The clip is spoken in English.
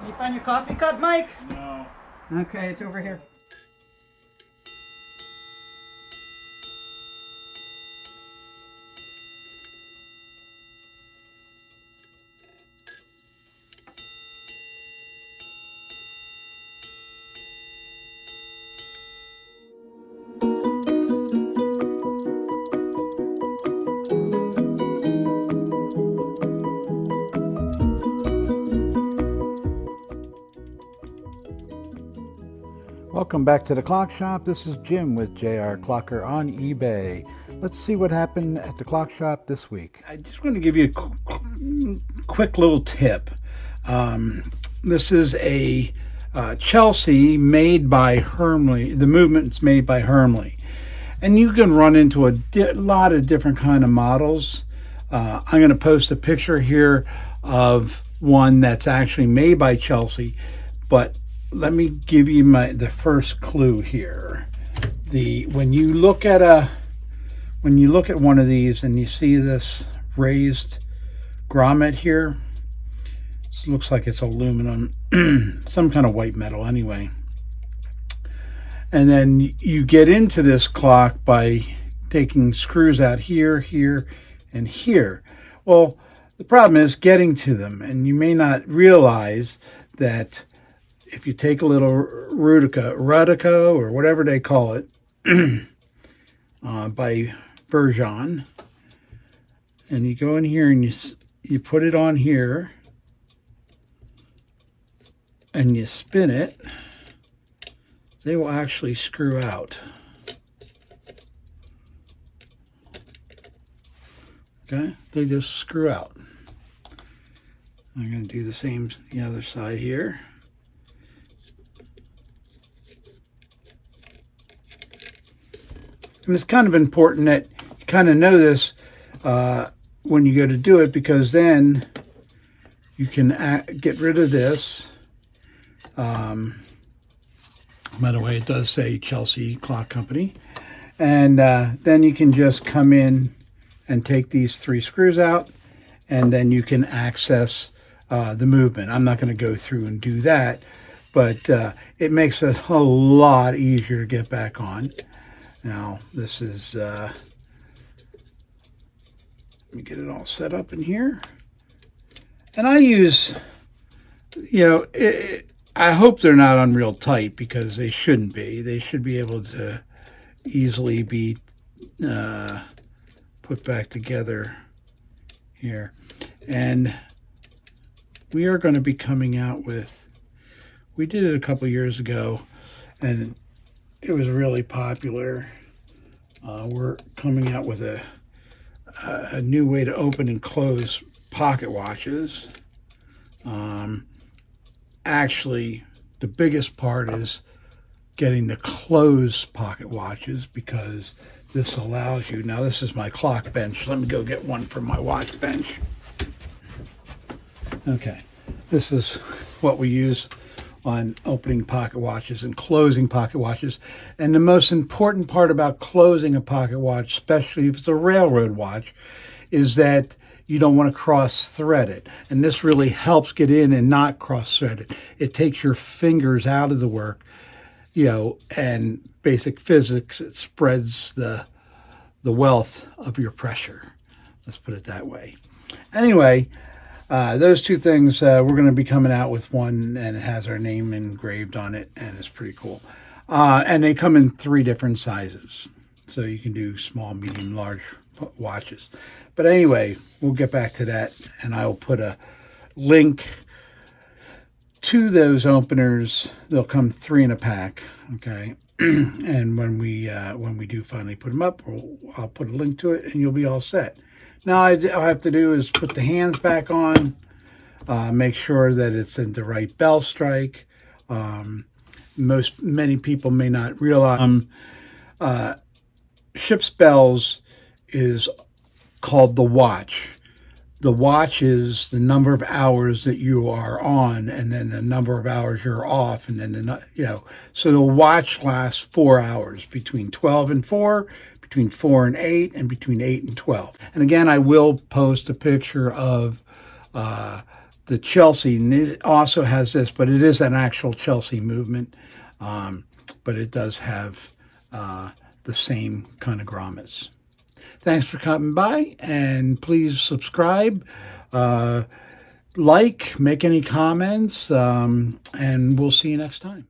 You find your coffee cup, Mike? No. Okay, it's over here. Welcome back to the Clock Shop. This is Jim with JR Clocker on eBay. Let's see what happened at the Clock Shop this week. I just want to give you a quick little tip. This is a Chelsea made by Hermle. The movement's made by Hermle. And you can run into a lot of different kind of models. I'm going to post a picture here of one that's actually made by Chelsea, but let me give you the first clue here. When you look at one of these and you see this raised grommet here, this looks like it's aluminum, some kind of white metal anyway. And then you get into this clock by taking screws out here, here, and here. Well, the problem is getting to them, and you may not realize that if you take a little Rudica or whatever they call it, by Bergeon, and you go in here and you put it on here, and you spin it, they will actually screw out. Okay, they just screw out. I'm going to do the same the other side here. And it's kind of important that you kind of know this when you go to do it, because then you can get rid of this. By the way, it does say Chelsea Clock Company. And then you can just come in and take these 3 screws out, and then you can access the movement. I'm not going to go through and do that, but it makes it a lot easier to get back on. Now, this is, let me get it all set up in here. And I use, I hope they're not on real tight, because they shouldn't be. They should be able to easily be put back together here. And we are going to be coming out with, we did it a couple years ago, and it was really popular. We're coming out with a new way to open and close pocket watches. Actually, the biggest part is getting to close pocket watches, because this allows you. Now, this is my clock bench. Let me go get one for my watch bench. Okay, this is what we use on opening pocket watches and closing pocket watches. And the most important part about closing a pocket watch, especially if it's a railroad watch, is that you don't want to cross-thread it. And this really helps get in and not cross-thread it. It takes your fingers out of the work, and basic physics, it spreads the wealth of your pressure. Let's put it that way. Anyway, those 2 things, we're going to be coming out with one, and it has our name engraved on it, and it's pretty cool. And they come in 3 different sizes. So you can do small, medium, large watches. But anyway, we'll get back to that, and I'll put a link to those openers. They'll come 3 in a pack, okay? And when we do finally put them up, I'll put a link to it, and you'll be all set. Now, all I have to do is put the hands back on, make sure that it's in the right bell strike. Many people may not realize ship's bells is called the watch. The watch is the number of hours that you are on, and then the number of hours you're off, and then so the watch lasts 4 hours, between 12 and 4, between 4 and 8, and between 8 and 12. And again, I will post a picture of the Chelsea, and it also has this, but it is an actual Chelsea movement. But it does have the same kind of grommets. Thanks for coming by, and please subscribe, like, make any comments, and we'll see you next time.